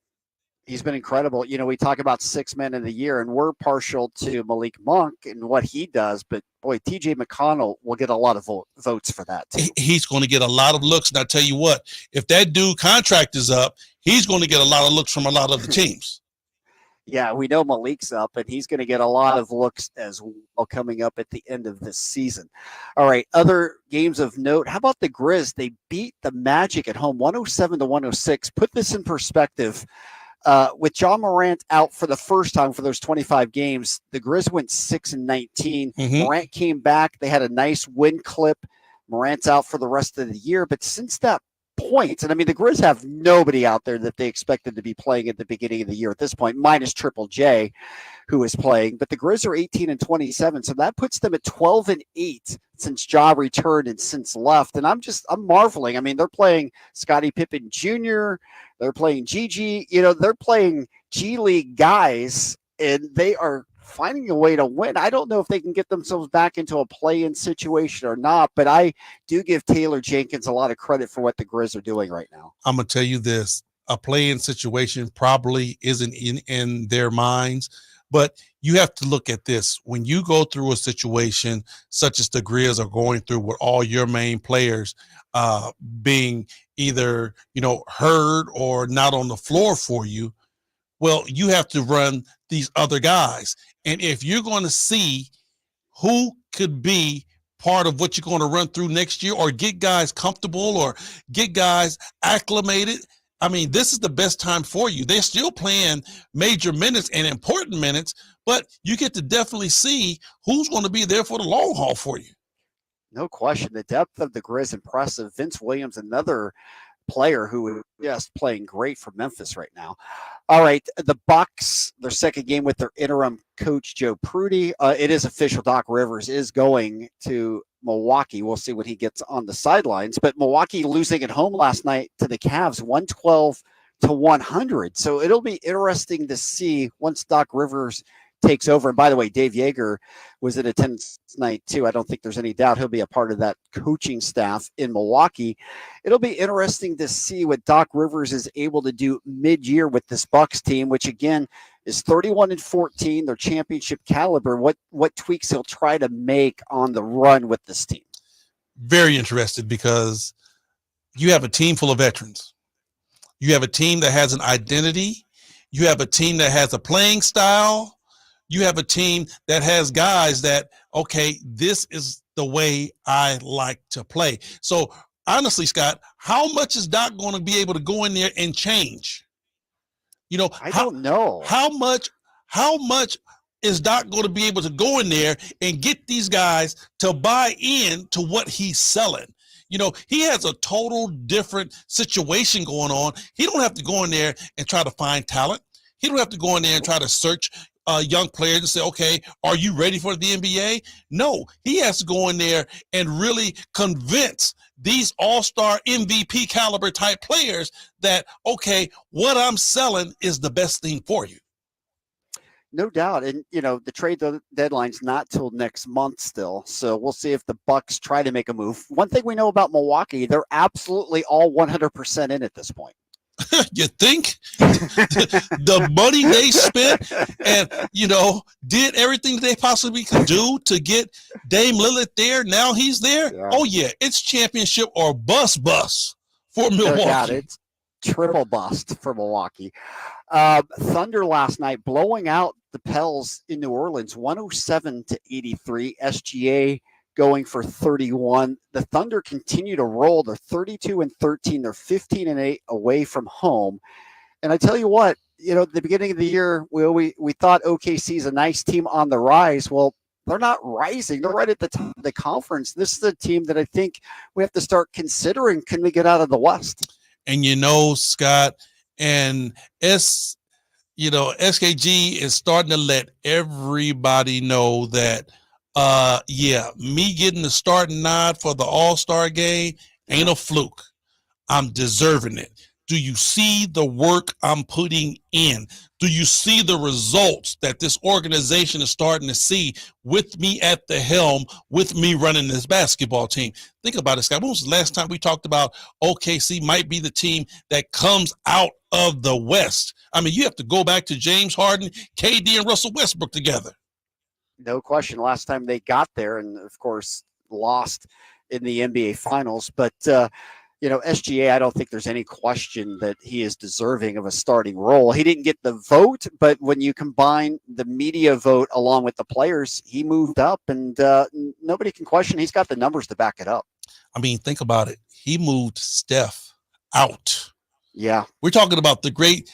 C: He's been incredible. We talk about 6 men of the year, and we're partial to Malik Monk and what he does. But, boy, T.J. McConnell will get a lot of votes for that, too.
D: He's going to get a lot of looks. And I tell you what, if that dude contract is up, he's going to get a lot of looks from a lot of the teams.
C: Yeah, we know Malik's up, and he's going to get a lot of looks as well coming up at the end of this season. All right, other games of note. How about the Grizz? They beat the Magic at home, 107-106. Put this in perspective. With John Morant out for the first time for those 25 games, the Grizz went 6-19. Morant came back. They had a nice win clip. Morant's out for the rest of the year. But since that point, and I mean, the Grizz have nobody out there that they expected to be playing at the beginning of the year at this point, minus Triple J, who is playing. But the Grizz are 18-27, so that puts them at 12-8 since Ja returned and since left. And I'm marveling. I mean, they're playing Scottie Pippen Jr., they're playing Gigi, they're playing G League guys, and they are finding a way to win. I don't know if they can get themselves back into a play-in situation or not, but I do give Taylor Jenkins a lot of credit for what the Grizz are doing right now.
D: I'm going to tell you this, a play-in situation probably isn't in their minds, but you have to look at this. When you go through a situation such as the Grizz are going through with all your main players being either, hurt or not on the floor for you, well, you have to run these other guys. And if you're going to see who could be part of what you're going to run through next year or get guys comfortable or get guys acclimated, I mean, this is the best time for you. They're still playing major minutes and important minutes, but you get to definitely see who's going to be there for the long haul for you.
C: No question. The depth of the Grizz impressive. Vince Williams, another player who is just playing great for Memphis right now. All right, the Bucks, their second game with their interim coach Joe Prudy. It is official. Doc Rivers is going to Milwaukee. We'll see when he gets on the sidelines. But Milwaukee losing at home last night to the Cavs, 112-100. So it'll be interesting to see once Doc Rivers takes over. And by the way, Dave Yeager was in attendance tonight too. I don't think there's any doubt he'll be a part of that coaching staff in Milwaukee. It'll be interesting to see what Doc Rivers is able to do mid-year with this Bucks team, which again is 31-14, their championship caliber. What tweaks he'll try to make on the run with this team.
D: Very interested because you have a team full of veterans. You have a team that has an identity. You have a team that has a playing style. You have a team that has guys that, okay, this is the way I like to play. So honestly, Scott, how much is Doc going to be able to go in there and change?
C: I don't know.
D: How much is Doc going to be able to go in there and get these guys to buy in to what he's selling? He has a total different situation going on. He don't have to go in there and try to find talent. He don't have to go in there and try to search young players and say, okay, are you ready for the NBA? No, he has to go in there and really convince these all-star MVP caliber type players that, okay, what I'm selling is the best thing for you.
C: No doubt. And, the trade deadline's not till next month still. So we'll see if the Bucks try to make a move. One thing we know about Milwaukee, they're absolutely all 100% in at this point.
D: You think the money they spent and, did everything they possibly could do to get Dame Lillard there. Now he's there. Yeah. Oh, yeah. It's championship or bust for Milwaukee.
C: Yeah, it's triple bust for Milwaukee. Thunder last night blowing out the Pels in New Orleans, 107-83. SGA going for 31. The Thunder continue to roll. They're 32-13. They're 15-8 away from home. And I tell you what, at the beginning of the year, we thought OKC is a nice team on the rise. Well, they're not rising. They're right at the top of the conference. This is a team that I think we have to start considering. Can we get out of the West?
D: And Scott, and SKG is starting to let everybody know that me getting the starting nod for the All-Star game ain't a fluke. I'm deserving it. Do you see the work I'm putting in? Do you see the results that this organization is starting to see with me at the helm, with me running this basketball team? Think about it, Scott. When was the last time we talked about OKC might be the team that comes out of the West? I mean, you have to go back to James Harden, KD, and Russell Westbrook together.
C: No question. Last time they got there, and of course, lost in the NBA Finals. But, SGA, I don't think there's any question that he is deserving of a starting role. He didn't get the vote, but when you combine the media vote along with the players, he moved up, and nobody can question he's got the numbers to back it up.
D: I mean, think about it. He moved Steph out.
C: Yeah.
D: We're talking about the great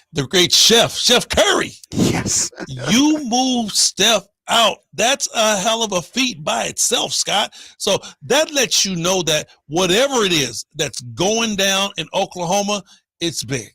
D: Chef Curry.
C: Yes.
D: You moved Steph out. That's a hell of a feat by itself, Scott. So that lets you know that whatever it is that's going down in Oklahoma, it's big.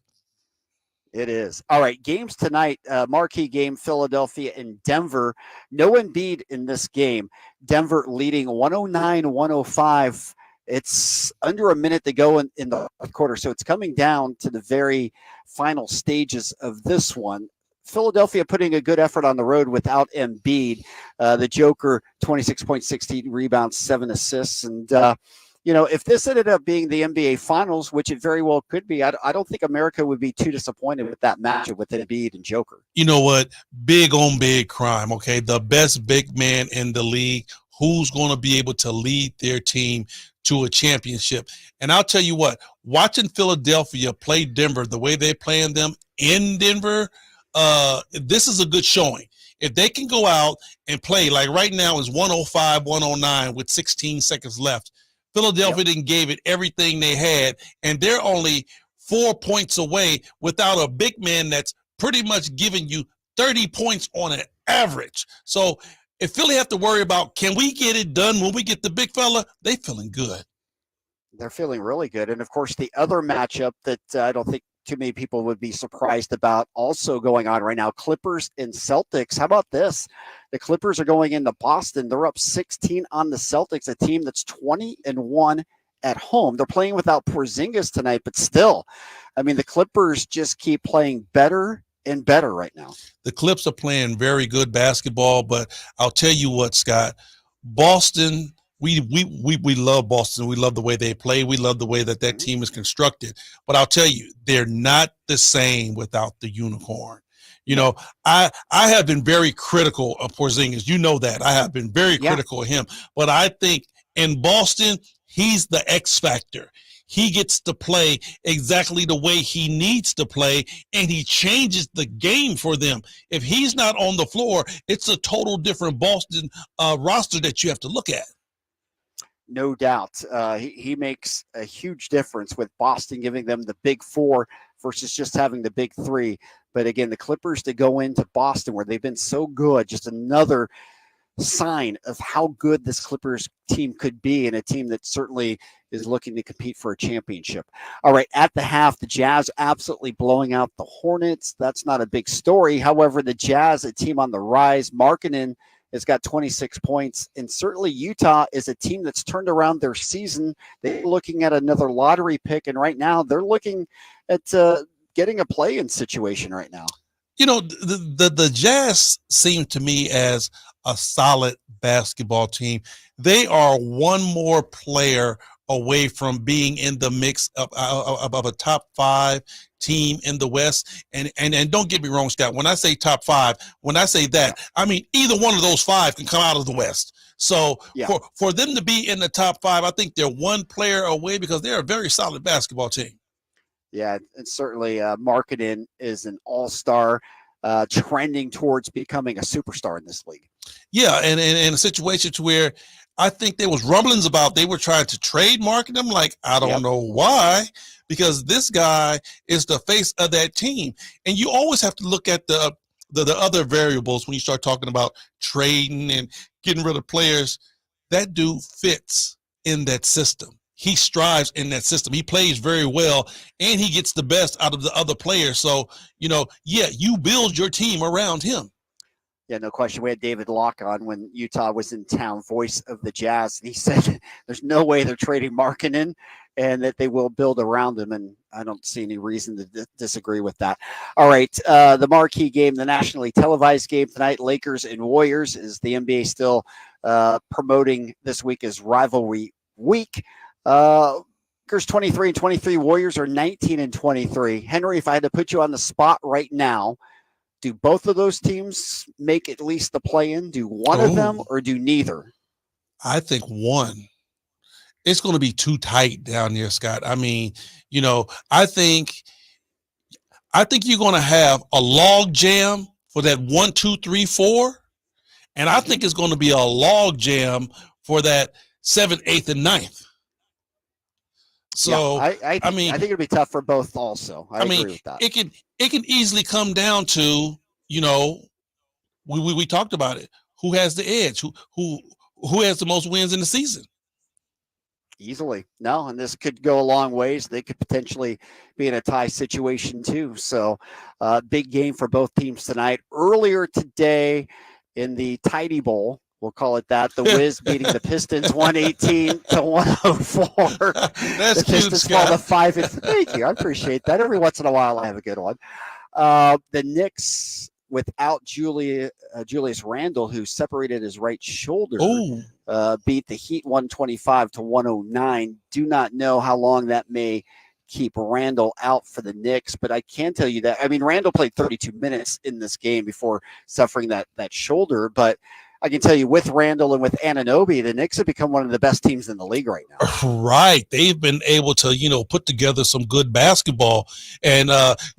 C: It is. All right, games tonight, marquee game, Philadelphia and Denver. No Embiid in this game. Denver leading 109-105. It's under a minute to go in the quarter, so it's coming down to the very final stages of this one. Philadelphia putting a good effort on the road without Embiid. The Joker, 26.16 rebounds, 7 assists. And, if this ended up being the NBA Finals, which it very well could be, I don't think America would be too disappointed with that matchup with Embiid and Joker.
D: You know what? Big on big crime, okay? The best big man in the league. Who's going to be able to lead their team to a championship? And I'll tell you what, watching Philadelphia play Denver the way they're playing them in Denver, this is a good showing. If they can go out and play, like right now is 105-109 with 16 seconds left. Philadelphia didn't gave it everything they had, and they're only 4 points away without a big man that's pretty much giving you 30 points on an average. So if Philly have to worry about, can we get it done when we get the big fella, they feeling good.
C: They're feeling really good. And, of course, the other matchup that I don't think too many people would be surprised about also going on right now, Clippers and Celtics. How about this? The Clippers are going into Boston. They're up 16 on the Celtics, a team that's 20-1 at home. They're playing without Porzingis tonight, but still, I mean, the Clippers just keep playing better and better right now.
D: The Clips are playing very good basketball, but I'll tell you what, Scott, Boston, we love Boston. We love the way they play. We love the way that team is constructed. But I'll tell you, they're not the same without the unicorn. You know, I have been very critical of Porzingis. You know that. I have been very critical of him. But I think in Boston, he's the X factor. He gets to play exactly the way he needs to play, and he changes the game for them. If he's not on the floor, it's a total different Boston roster that you have to look at.
C: No doubt. He makes a huge difference with Boston giving them the big four versus just having the big three. But again, the Clippers to go into Boston where they've been so good, just another sign of how good this Clippers team could be, and a team that certainly is looking to compete for a championship. All right, at the half, the Jazz absolutely blowing out the Hornets. That's not a big story. However, the Jazz, a team on the rise, Markkanen has got 26 points, and certainly Utah is a team that's turned around their season. They're looking at another lottery pick, and right now they're looking at getting a play-in situation right now.
D: You know, the Jazz seem to me as a solid basketball team. They are one more player away from being in the mix of a top five team in the West. And don't get me wrong, Scott, when I say top five, when I say that, I mean either one of those five can come out of the West. So for them to be in the top five, I think they're one player away because they're a very solid basketball team.
C: Yeah, and certainly Markkanen is an all-star, trending towards becoming a superstar in this league.
D: Yeah, and in a situation to where I think there was rumblings about they were trying to trade Markkanen. Like, I don't know why, because this guy is the face of that team. And you always have to look at the other variables when you start talking about trading and getting rid of players. That dude fits in that system. He strives in that system. He plays very well, and he gets the best out of the other players. So, you know, you build your team around him.
C: Yeah, no question. We had David Locke on when Utah was in town, voice of the Jazz, and he said there's no way they're trading Markkanen and that they will build around him, and I don't see any reason to disagree with that. All right, the marquee game, the nationally televised game tonight, Lakers and Warriors, is the NBA still promoting this week as rivalry week. Lakers 23-23, Warriors are 19-23. Henry, if I had to put you on the spot right now, do both of those teams make at least the play-in? Do one of them or do neither?
D: I think one. It's going to be too tight down there, Scott. I mean, I think you're going to have a log jam for that 1, 2, 3, 4. And I think it's going to be a log jam for that 7th, 8th, and 9th. So
C: I think it'll be tough for both also. I agree with that.
D: It can easily come down to, we talked about it. Who has the edge? Who has the most wins in the season?
C: Easily. No, and this could go a long ways. They could potentially be in a tie situation too. So big game for both teams tonight. Earlier today in the Tidy Bowl, we'll call it that, the Wiz beating the Pistons 118-104.
D: That's
C: the Pistons fall to 5. Thank you. I appreciate that. Every once in a while I have a good one. The Knicks, without Julius Randle, who separated his right shoulder, beat the Heat 125-109. Do not know how long that may keep Randle out for the Knicks, but I can tell you that, Randle played 32 minutes in this game before suffering that shoulder, but I can tell you with Randle and with Anunoby, the Knicks have become one of the best teams in the league right now.
D: Right. They've been able to, put together some good basketball. And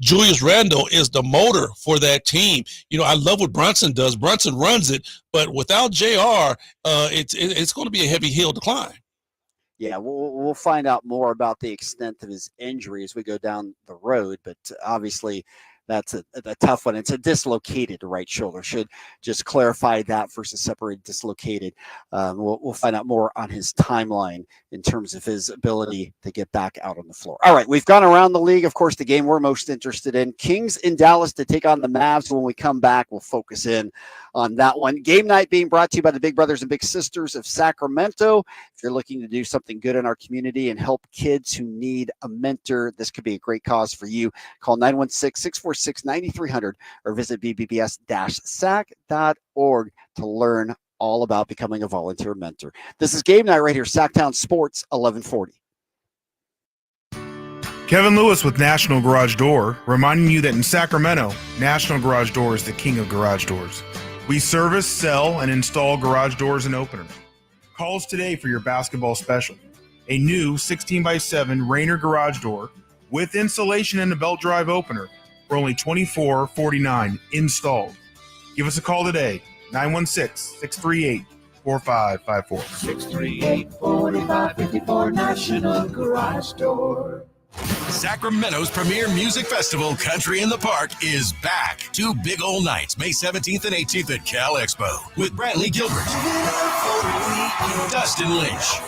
D: Julius Randle is the motor for that team. I love what Brunson does. Brunson runs it, but without JR, it's going to be a heavy hill to climb.
C: Yeah, we'll find out more about the extent of his injury as we go down the road, but obviously that's a tough one. It's a dislocated right shoulder. Should just clarify that versus separated dislocated. We'll find out more on his timeline in terms of his ability to get back out on the floor. All right, we've gone around the league. Of course, the game we're most interested in, Kings in Dallas to take on the Mavs. When we come back, we'll focus in on that one. Game night being brought to you by the Big Brothers and Big Sisters of Sacramento. If you're looking to do something good in our community and help kids who need a mentor, this could be a great cause for you. Call 916-646-9300 or visit bbs-sac.org to learn all about becoming a volunteer mentor. This is Game Night right here, Sacktown Sports 1140.
U: Kevin Lewis with National Garage Door, reminding you that in Sacramento, National Garage Door is the king of garage doors. We service, sell, and install garage doors and openers. Call us today for your basketball special. A new 16x7 Rainer garage door with insulation and a belt drive opener for only $24.49 installed. Give us a call today, 916-638-4554.
N: 638-4554 National Garage Door. Sacramento's premier music festival, Country in the Park, is back. 2 big old nights, May 17th and 18th at Cal Expo, with Brantley Gilbert, Dustin Lynch,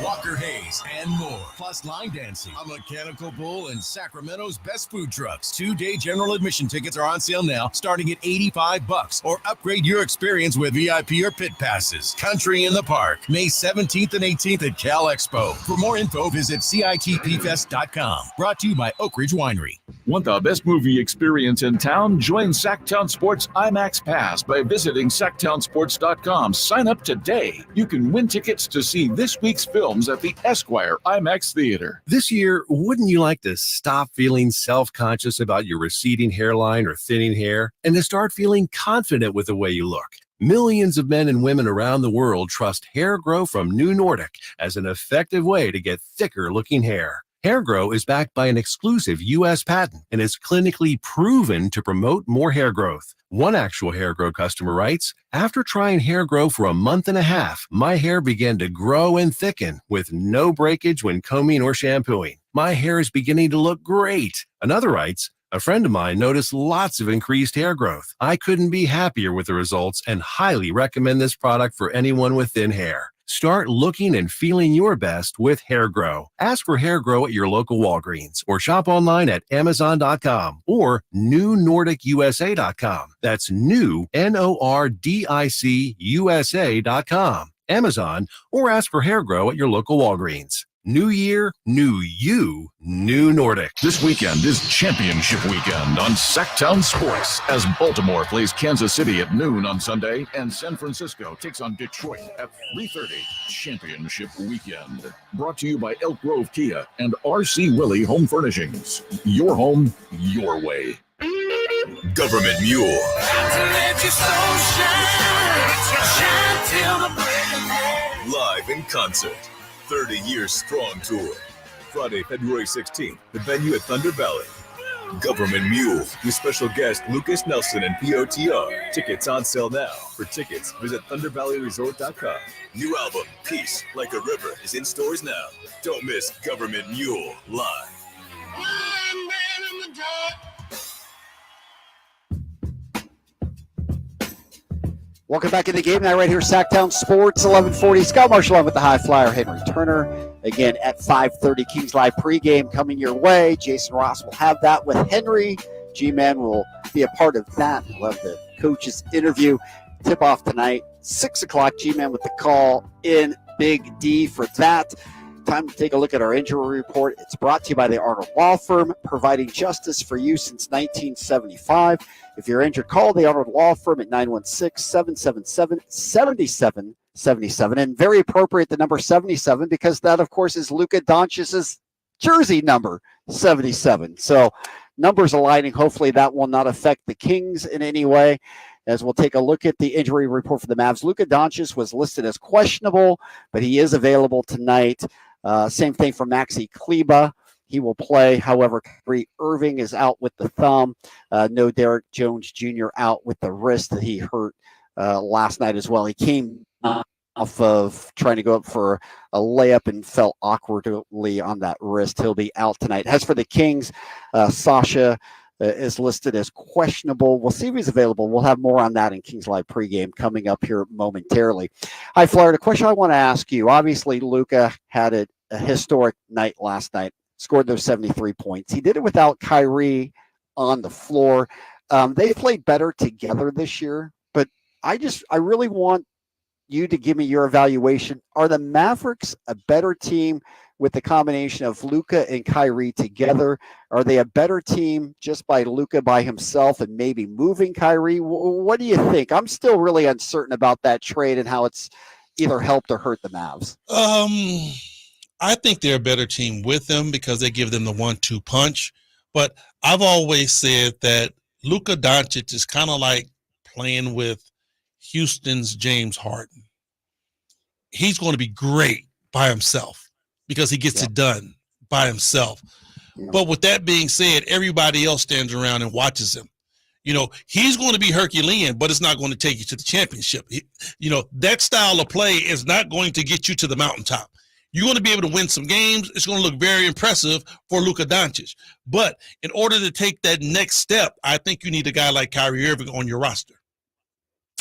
N: Walker Hayes, and more. Plus line dancing, a mechanical bull, and Sacramento's best food trucks. 2-day general admission tickets are on sale now, starting at $85, or upgrade your experience with VIP or pit passes. Country in the Park, May 17th and 18th at Cal Expo. For more info, visit CITPfest.com. Brought to you by Oak Ridge Winery.
I: Want the best movie experience in town? Join Sacktown Sports IMAX Pass by visiting sacktownsports.com. Sign up today. You can win tickets to see this week's films at the Esquire IMAX Theater.
V: This year, wouldn't you like to stop feeling self-conscious about your receding hairline or thinning hair and to start feeling confident with the way you look? Millions of men and women around the world trust Hair Grow from New Nordic as an effective way to get thicker looking hair. Hair Grow is backed by an exclusive U.S. patent and is clinically proven to promote more hair growth. One actual Hair Grow customer writes, "After trying Hair Grow for a month and a half, my hair began to grow and thicken with no breakage when combing or shampooing. My hair is beginning to look great." Another writes, "A friend of mine noticed lots of increased hair growth. I couldn't be happier with the results and highly recommend this product for anyone with thin hair." Start looking and feeling your best with Hair Grow. Ask for Hair Grow at your local Walgreens or shop online at Amazon.com or NewNordicUSA.com. That's new, NORDIC USA.com. Amazon, or ask for Hair Grow at your local Walgreens. New year, new you, new Nordic.
L: This weekend is championship weekend on Sacktown Sports as Baltimore plays Kansas City at noon on Sunday and San Francisco takes on Detroit at 3:30. Championship weekend. Brought to you by Elk Grove Kia and R.C. Willey Home Furnishings. Your home, your way.
N: Government Mule. Live in concert. 30 Years Strong Tour. Friday, February 16th. The venue at Thunder Valley. Government Mule with special guest Lucas Nelson and POTR. Tickets on sale now. For tickets, visit ThunderValleyResort.com. New album, Peace Like a River, is in stores now. Don't miss Government Mule live.
C: Welcome back in the game. Now right here, Sacktown Sports, 1140. Scott Marshall on with the high flyer, Henry Turner. Again, at 5:30, Kings Live pregame coming your way. Jason Ross will have that with Henry. G-Man will be a part of that. We'll have the coach's interview. Tip-off tonight, 6 o'clock. G-Man with the call in. Big D for that. Time to take a look at our injury report. It's brought to you by the Arnold Law Firm, providing justice for you since 1975. If you're injured, call the Arnold Law Firm at 916-777-7777. And very appropriate, the number 77, because that, of course, is Luka Doncic's jersey number, 77. So numbers aligning. Hopefully that will not affect the Kings in any way. As we'll take a look at the injury report for the Mavs. Luka Doncic was listed as questionable, but he is available tonight. Same thing for Maxi Kleba. He will play. However, Kyrie Irving is out with the thumb. No Derek Jones Jr. out with the wrist that he hurt last night as well. He came off of trying to go up for a layup and fell awkwardly on that wrist. He'll be out tonight. As for the Kings, Sasha is listed as questionable. We'll see if he's available. We'll have more on that in Kings Live pregame coming up here momentarily. Hi, Flyer. The question I want to ask you, obviously, Luka had a historic night last night, scored those 73 points. He did it without Kyrie on the floor. They played better together this year, but I really want you to give me your evaluation. Are the Mavericks a better team with the combination of Luka and Kyrie together? Are they a better team just by Luka by himself and maybe moving Kyrie? What do you think? I'm still really uncertain about that trade and how it's either helped or hurt the Mavs.
D: I think they're a better team with them because they give them the 1-2 punch. But I've always said that Luka Doncic is kind of like playing with Houston's James Harden. He's going to be great by himself because he gets it done by himself. But with that being said, everybody else stands around and watches him. You know, he's going to be Herculean, but it's not going to take you to the championship. That style of play is not going to get you to the mountaintop. You're going to be able to win some games. It's going to look very impressive for Luka Doncic. But in order to take that next step, I think you need a guy like Kyrie Irving on your roster.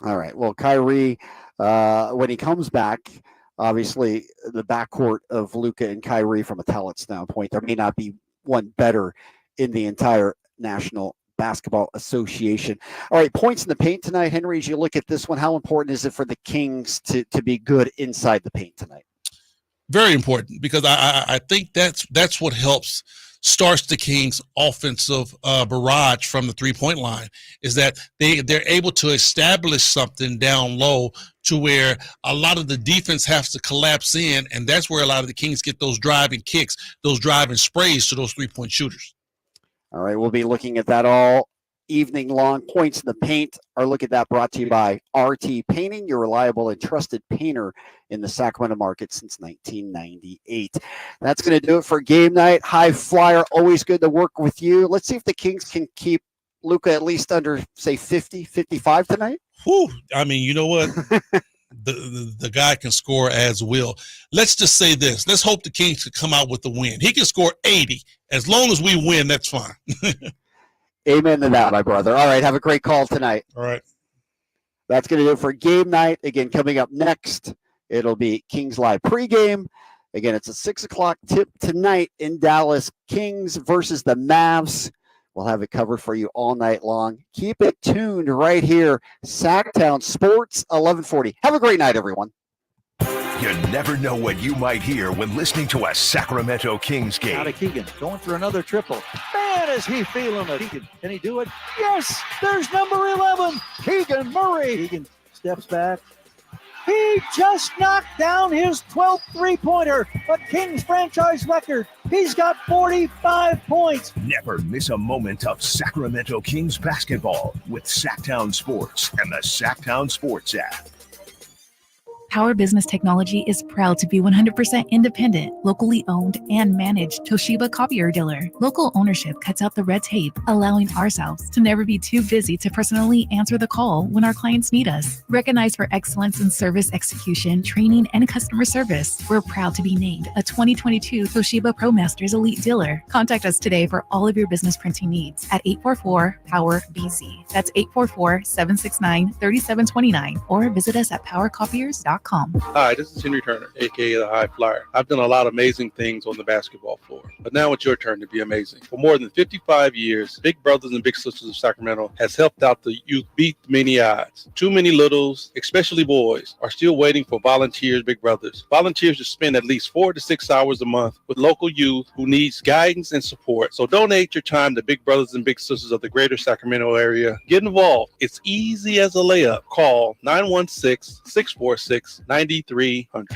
C: All right. Well, Kyrie, when he comes back, obviously the backcourt of Luka and Kyrie from a talent standpoint, there may not be one better in the entire National Basketball Association. All right, points in the paint tonight. Henry, as you look at this one, how important is it for the Kings to be good inside the paint tonight?
D: Very important, because I think that's what starts the Kings' offensive barrage from the three-point line, is that they're able to establish something down low to where a lot of the defense has to collapse in, and that's where a lot of the Kings get those driving kicks, those driving sprays to those three-point shooters. All
C: right, we'll be looking at that all evening long. Points in the paint. Our look at that brought to you by RT Painting, your reliable and trusted painter in the Sacramento market since 1998. That's going to do it for game night. High Flyer, always good to work with you. Let's see if the Kings can keep Luka at least under, say, 50, 55 tonight.
D: Whew. I mean, you know what? the guy can score as will. Let's just say this. Let's hope the Kings can come out with the win. He can score 80. As long as we win, that's fine.
C: Amen to that, my brother. All right, have a great call tonight.
D: All right.
C: That's going to do it for game night. Again, coming up next, It'll be Kings Live pregame. Again, it's a 6 o'clock tip tonight in Dallas. Kings versus the Mavs. We'll have it covered for you all night long. Keep it tuned right here. Sacktown Sports, 1140. Have a great night, everyone.
A: You never know what you might hear when listening to a Sacramento Kings game.
B: Out of Keegan, going for another triple. Man, is he feeling it. Can he do it? Yes, there's number 11, Keegan Murray. Keegan steps back. He just knocked down his 12th three-pointer, a Kings franchise record. He's got 45 points.
A: Never miss a moment of Sacramento Kings basketball with Sacktown Sports and the Sacktown Sports app.
F: Power Business Technology is proud to be 100% independent, locally owned, and managed Toshiba copier dealer. Local ownership cuts out the red tape, allowing ourselves to never be too busy to personally answer the call when our clients need us. Recognized for excellence in service execution, training, and customer service, we're proud to be named a 2022 Toshiba ProMasters Elite Dealer. Contact us today for all of your business printing needs at 844-POWER-BZ. That's 844-769-3729, or visit us at powercopiers.com.
D: Hi, this is Henry Turner, aka the High Flyer. I've done a lot of amazing things on the basketball floor, but now it's your turn to be amazing. For more than 55 years, Big Brothers and Big Sisters of Sacramento has helped out the youth beat many odds. Too many littles, especially boys, are still waiting for volunteers, Big Brothers. Volunteers to spend at least 4 to 6 hours a month with local youth who needs guidance and support. So donate your time to Big Brothers and Big Sisters of the greater Sacramento area. Get involved. It's easy as a layup. Call 916-646-9300.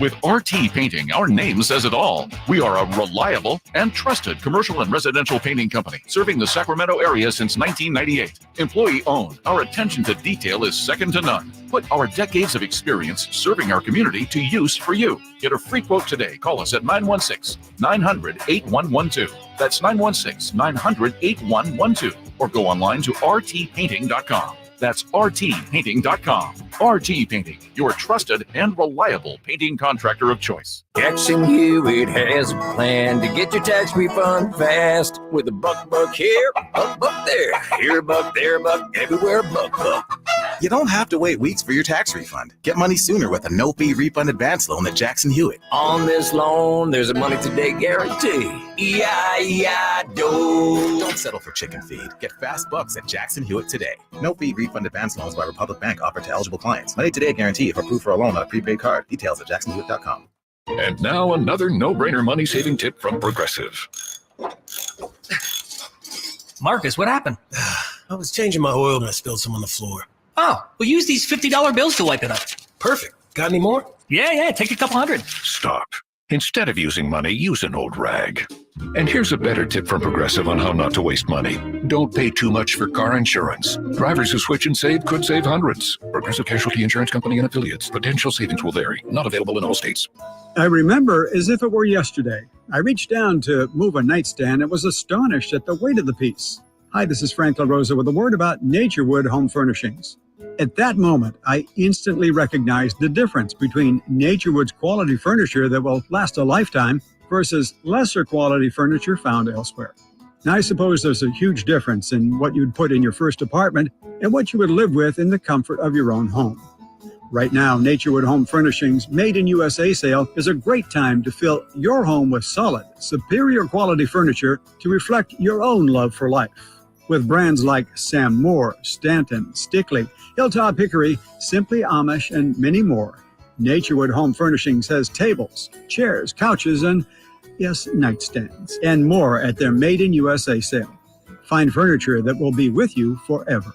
L: With RT Painting, our name says it all. We are a reliable and trusted commercial and residential painting company serving the Sacramento area since 1998. Employee owned, our attention to detail is second to none. Put our decades of experience serving our community to use for you. Get a free quote today. Call us at 916-900-8112. That's 916-900-8112. Or go online to rtpainting.com. That's rtpainting.com. RT Painting, your trusted and reliable painting contractor of choice.
G: Jackson Hewitt has a plan to get your tax refund fast. With a buck here, buck there. Here a buck, there a buck, everywhere a buck.
H: You don't have to wait weeks for your tax refund. Get money sooner with a no-fee refund advance loan at Jackson Hewitt.
G: On this loan, there's a money today guarantee. E-I-E-I-Do.
H: Don't settle for chicken feed. Get fast bucks at Jackson Hewitt today. No-fee refund advance loans by Republic Bank offered to eligible clients. Money today guarantee if approved for a loan on a prepaid card. Details at jacksonhewitt.com.
I: And now another no-brainer money-saving tip from Progressive.
W: Marcus, what happened?
X: I was changing my oil and I spilled some on the floor.
W: Oh, well, use these $50 bills to wipe it up.
X: Perfect. Got any more?
W: Yeah, take a couple hundred.
I: Stop. Instead of using money, use an old rag. And here's a better tip from Progressive on how not to waste money. Don't pay too much for car insurance. Drivers who switch and save could save hundreds. Progressive Casualty Insurance Company and affiliates. Potential savings will vary. Not available in all states.
R: I remember as if it were yesterday. I reached down to move a nightstand and was astonished at the weight of the piece. Hi, this is Frank LaRosa with a word about Naturewood Home Furnishings. At that moment, I instantly recognized the difference between Naturewood's quality furniture that will last a lifetime versus lesser quality furniture found elsewhere. Now, I suppose there's a huge difference in what you'd put in your first apartment and what you would live with in the comfort of your own home. Right now, Naturewood Home Furnishings Made in USA sale is a great time to fill your home with solid, superior quality furniture to reflect your own love for life. With brands like Sam Moore, Stanton, Stickley, Hilltop Hickory, Simply Amish, and many more, Naturewood Home Furnishings has tables, chairs, couches, and, yes, nightstands, and more at their Made in USA sale. Find furniture that will be with you forever.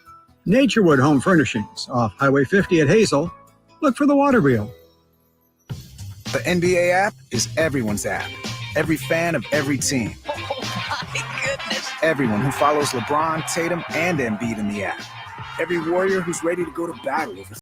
R: Naturewood Home Furnishings, off Highway 50 at Hazel. Look for the water wheel.
Y: The NBA app is everyone's app. Every fan of every team. Everyone who follows LeBron, Tatum, and Embiid in the app. Every warrior who's ready to go to battle over